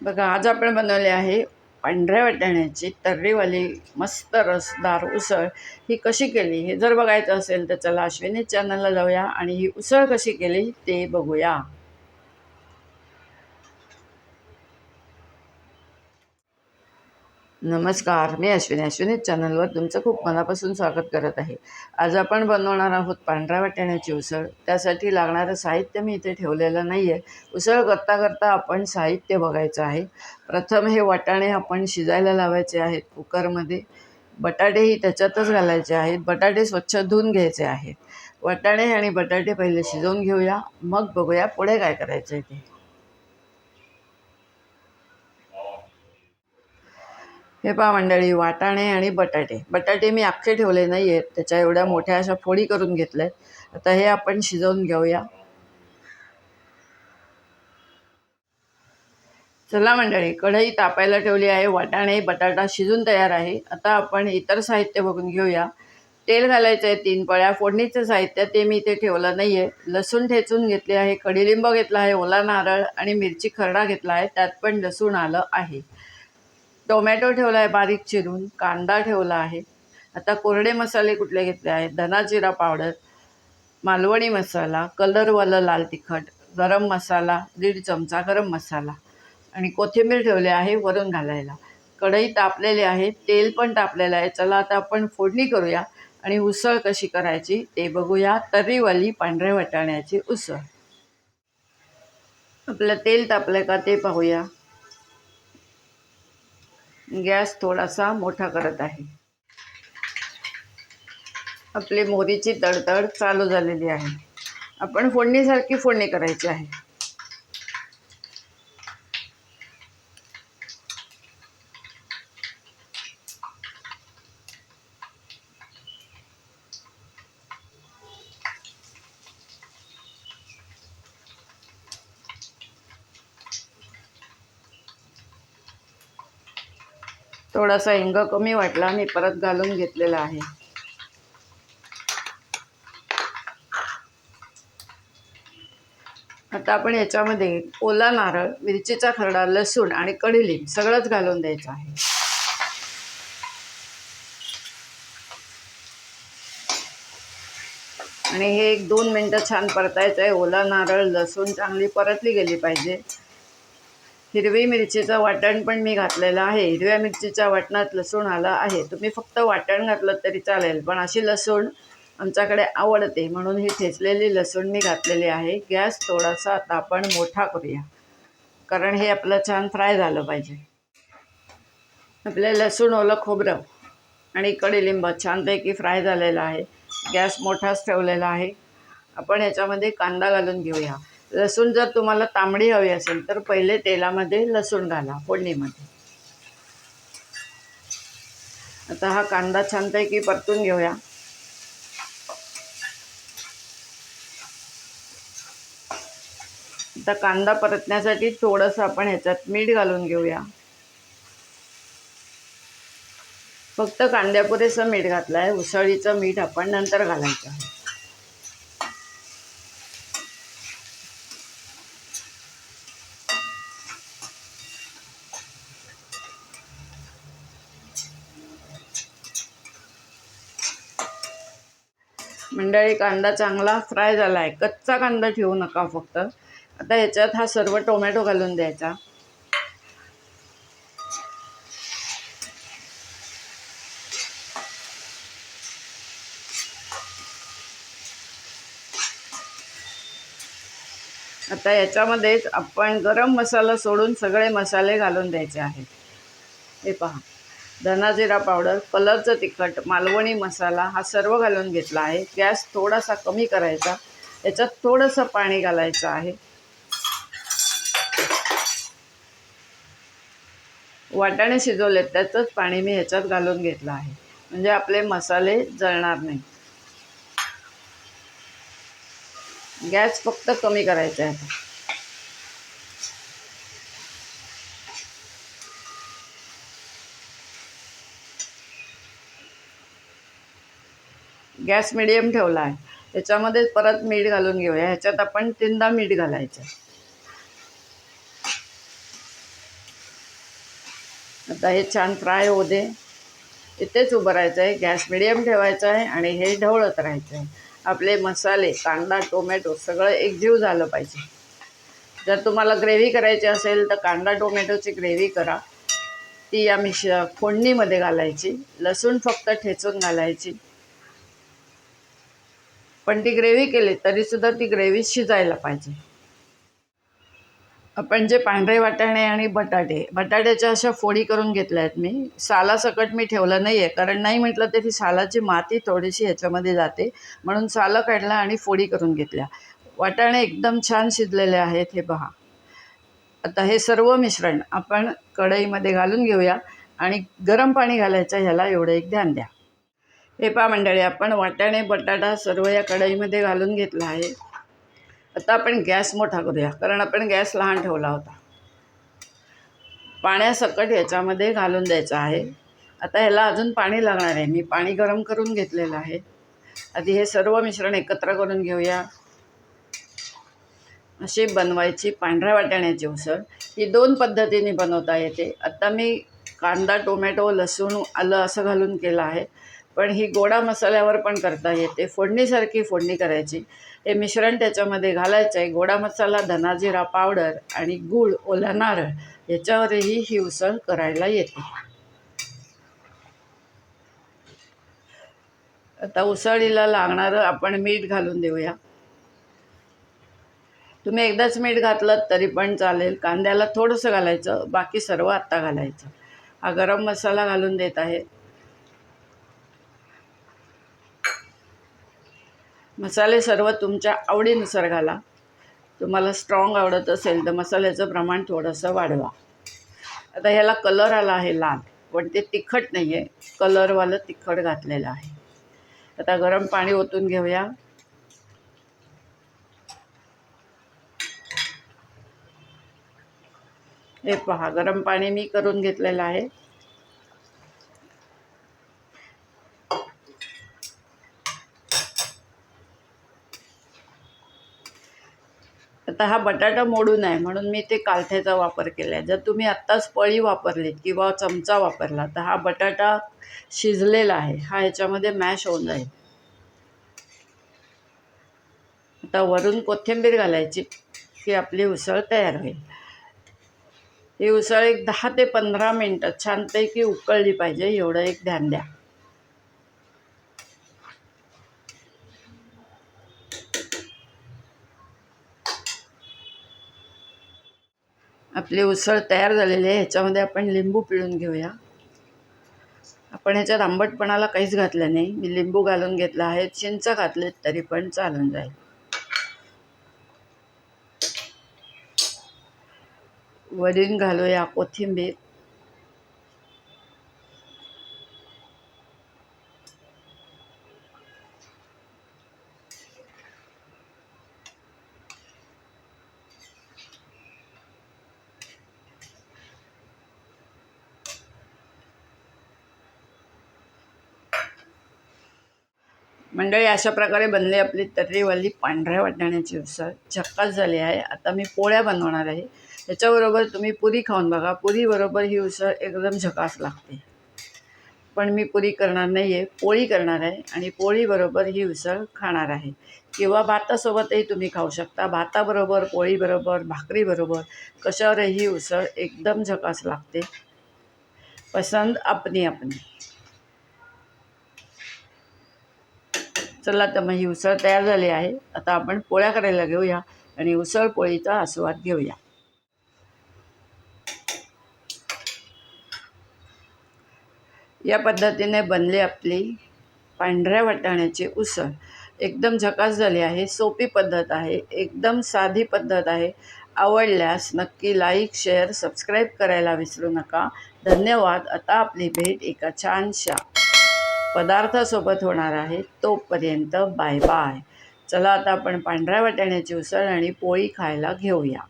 बघा, आज आपण बनवले आहे पांढऱ्या वाटाण्याची तर्रीवाली मस्त रसदार उसळ. ही कशी केली हे जर बघायचं असेल तर चला अश्विनी चॅनलला जाऊया आणि ही उसळ कशी केली ते बघूया. नमस्कार, मी अश्विनी चॅनलवर तुमचं खूप मनापासून स्वागत करत आहे. आज आपण बनवणार आहोत पांढऱ्या वाटाण्याची उसळ. त्यासाठी लागणारं साहित्य मी इथे ठेवलेलं नाही आहे. उसळ करता करता आपण साहित्य बघायचं आहे. प्रथम हे वाटाणे आपण शिजायला लावायचे आहेत कुकरमध्ये. बटाटेही त्याच्यातच घालायचे आहेत. बटाटे स्वच्छ धुवून घ्यायचे आहेत. वाटाणे आणि बटाटे पहिले शिजवून घेऊया, मग बघूया पुढे काय करायचं आहे ते. हे पहा मंडळी, वाटाणे आणि बटाटे मी अख्खे ठेवले नाही आहेत, त्याच्या एवढ्या मोठ्या अशा फोडी करून घेतल्या. आता हे आपण शिजवून घेऊया. चला मंडळी, कढई तापायला ठेवली आहे. वाटाणे बटाटा शिजून तयार आहे. आता आपण इतर साहित्य बघून घेऊया. तेल घालायचं आहे 3 पळ्या. फोडणीचं साहित्य ते मी इथे ठेवलं नाही आहे. लसूण ठेचून घेतले आहे, कडीलिंब घेतला आहे, ओला नारळ आणि मिरची खरडा घेतला आहे, त्यात पण लसूण आलं आहे. टोमॅटो ठेवला आहे बारीक चिरून, कांदा ठेवला आहे. आता कोरडे मसाले कुठले घेतले आहेत? धना जिरा पावडर, मालवणी मसाला, कलरवाला लाल तिखट, गरम मसाला 1.5 चमचा गरम मसाला आणि कोथिंबीर ठेवले आहे वरून घालायला. कढई तापलेली आहे, तेल पण तापलेलं आहे. चला आता आपण फोडणी करूया आणि उसळ कशी करायची ते बघूया. तर्रीवाली पांढऱ्या वाटाण्याची उसळ. आपलं तेल तापलं का ते पाहूया. गॅस थोडासा मोठा करत आहे. आपली मोहरीची तडतड चालू झालेली आहे. आपण फोडणीसारखी फोडणी करायची आहे. थोडासा हिंग कमी वाटला, मी परत घालून घेतलेला आहे. आता आपण याच्यामध्ये ओला नारळ, मिरचीचा खरडा, लसूण आणि कडीलिंब सगळंच घालून द्यायचं आहे. आणि हे 1-2 मिनटं छान परतायचं आहे. ओला नारळ, लसूण चांगली परतली गेली पाहिजे. हिरवी मिरचीचं वाटण पण मी घातलेलं आहे. हिरव्या मिरचीच्या वाटणात लसूण आलं आहे. तुम्ही फक्त वाटण घातलं तरी चालेल, पण अशी लसूण आमच्याकडे आवडते म्हणून ही ठेचलेली लसूण मी घातलेली आहे. गॅस थोडासा आता आपण मोठा करूया, कारण हे आपलं छान फ्राय झालं पाहिजे. आपले लसूण, ओलं खोबरं आणि कडीलिंब छानपैकी फ्राय झालेला आहे. गॅस मोठाच ठेवलेला आहे. आपण याच्यामध्ये कांदा घालून घेऊया. लसूण जर तुम्हाला तांबडी हवी असेल तर पहिले तेलामध्ये लसूण घाला फोडणीमध्ये. आता हा कांदा छानपैकी परतून घेऊया. आता कांदा परतण्यासाठी थोडंसं आपण ह्याच्यात मीठ घालून घेऊया. फक्त कांद्यापुरेसं मीठ घातलं आहे. उसळीचं मीठ आपण नंतर घालायचं आहे. मंडळी, कांदा चांगला फ्राय झाला आहे. कच्चा कांदा ठेवू नका फक्त. आता ह्याच्यात हा सर्व टोमॅटो घालून द्यायचा. आता याच्यामध्येच आपण गरम मसाला सोडून सगळे मसाले घालून द्यायचे आहेत. हे पहा, धना जिरा पावडर, कलरचं तिखट, मालवणी मसाला हा सर्व घालून घेतला आहे. गॅस थोडासा कमी करायचा. याच्यात थोडंसं पाणी घालायचं आहे. वाटाणे शिजवलेत त्याचंच पाणी मी ह्याच्यात घालून घेतलं आहे, म्हणजे आपले मसाले जळणार नाही. गॅस फक्त कमी करायचा आहे. गॅस मिडियम ठेवला आहे. त्याच्यामध्ये परत मीठ घालून घेऊया. ह्याच्यात आपण 3दा मीठ घालायचं. आता हे छान फ्राय होऊ दे. इथेच उभं राहायचं आहे, गॅस मिडियम ठेवायचा आहे आणि हे ढवळत राहायचं आहे. आपले मसाले, कांदा, टोमॅटो सगळं एकजीव झालं पाहिजे. जर तुम्हाला ग्रेव्ही करायची असेल तर कांदा टोमॅटोची ग्रेव्ही करा. ती या फोडणीमध्ये घालायची. लसूण फक्त ठेचून घालायची. पण ती ग्रेव्ही केली तरीसुद्धा ती ग्रेव्ही शिजायला पाहिजे. आपण जे पांढरे वाटाणे आणि बटाट्याच्या अशा फोडी करून घेतल्या आहेत. मी सालासकट मी ठेवलं नाही आहे, कारण नाही म्हटलं तरी सालाची माती थोडीशी ह्याच्यामध्ये जाते, म्हणून सालं काढलं आणि फोडी करून घेतल्या. वाटाणे एकदम छान शिजलेले आहेत, हे पहा. आता हे सर्व मिश्रण आपण कढईमध्ये घालून घेऊया आणि गरम पाणी घालायचं ह्याला, एवढं एक ध्यान द्या. हे पहा मंडळी, आपण वाटाणे बटाटा सर्व या कढईमध्ये घालून घेतला आहे. आता आपण गॅस मोठा करूया, कारण आपण गॅस लहान ठेवला होता. पाण्यासकट ह्याच्यामध्ये घालून द्यायचं आहे. आता ह्याला अजून पाणी लागणार आहे. मी पाणी गरम करून घेतलेलं आहे. आधी हे सर्व मिश्रण एकत्र करून घेऊया. अशी बनवायची पांढऱ्या वाटाण्याची उसळ. ही 2 पद्धतीने बनवता येते. आता मी कांदा टोमॅटो लसूण आलं असं घालून केलं आहे, पण ही गोडा मसाल्यावर पण करता येते. फोडणीसारखी फोडणी करायची. हे मिश्रण त्याच्यामध्ये घालायचं आहे. गोडा मसाला, धना जिरा पावडर आणि गूळ, ओला नारळ याच्यावरही ही उसळ करायला येते. आता उसळीला लागणारं आपण मीठ घालून देऊया. तुम्ही एकदाच मीठ घातलं तरी पण चालेल. कांद्याला थोडंसं घालायचं, बाकी सर्व आत्ता घालायचं. हा गरम मसाला घालून देत आहे. मसाले सर्व तुमच्या आवडीनुसार घाला. तुम्हाला स्ट्रॉंग आवडत असेल तर मसाल्याचं प्रमाण थोडंसं वाढवा. आता ह्याला कलर आला आहे लाल, पण ते तिखट नाही आहे, कलरवालं तिखट घातलेलं आहे. आता गरम पाणी ओतून घेऊया. हे पहा, गरम पाणी मी करून घेतलेलं आहे. आता हा बटाटा मोडून आहे म्हणून मी ते कालथ्याचा वापर केला आहे. जर तुम्ही आत्ताच पळी वापरली किंवा चमचा वापरला तर हा बटाटा शिजलेला आहे, हा ह्याच्यामध्ये मॅश होऊन जाईल. आता वरून कोथिंबीर घालायची की आपली उसळ तयार होईल. ही उसळ एक 10 ते 15 मिनटं छानपैकी उकळली पाहिजे, एवढं एक ध्यान द्या. आपली उसळ तयार झालेली आहे. ह्याच्यामध्ये आपण लिंबू पिळून घेऊया. आपण ह्याच्यात आंबटपणाला काहीच घातलं नाही. मी लिंबू घालून घेतला आहे. चिंच घातले तरी पण चालून जाईल. वरून घालूया कोथिंबीर. मंडळी, अशा प्रकारे बनली आपली तर्रीवाली पांढऱ्या वाटाण्याची उसळ. झक्कास झाली आहे. आता मी पोळ्या बनवणार आहे. त्याच्याबरोबर तुम्ही पुरी खाऊन बघा. पुरीबरोबर ही उसळ एकदम झकास लागते. पण मी पुरी करणार नाही आहे, पोळी करणार आहे आणि पोळीबरोबर ही उसळ खाणार आहे. किंवा भातासोबतही तुम्ही खाऊ शकता. भाताबरोबर, पोळीबरोबर, भाकरीबरोबर कशावरही ही उसळ एकदम झकास लागते. पसंत अपनी अपनी. चला, तर मग ही उसळ तयार झाली आहे. आता आपण पोळ्या करायला घेऊया आणि उसळ पोळीचा आस्वाद घेऊया. या पद्धतीने बनली आपली पांढऱ्या वाटाण्याची उसळ. एकदम झकास झाली आहे. सोपी पद्धत आहे, एकदम साधी पद्धत आहे. आवडल्यास नक्की लाईक शेअर सबस्क्राईब करायला विसरू नका. धन्यवाद. आता आपली भेट एका छानशा पदार्थासोबत होणार आहे. तोपर्यंत बाय बाय. चला, आता आपण पांढऱ्या वाटाण्याची उसळ आणि पोळी खायला घेऊया.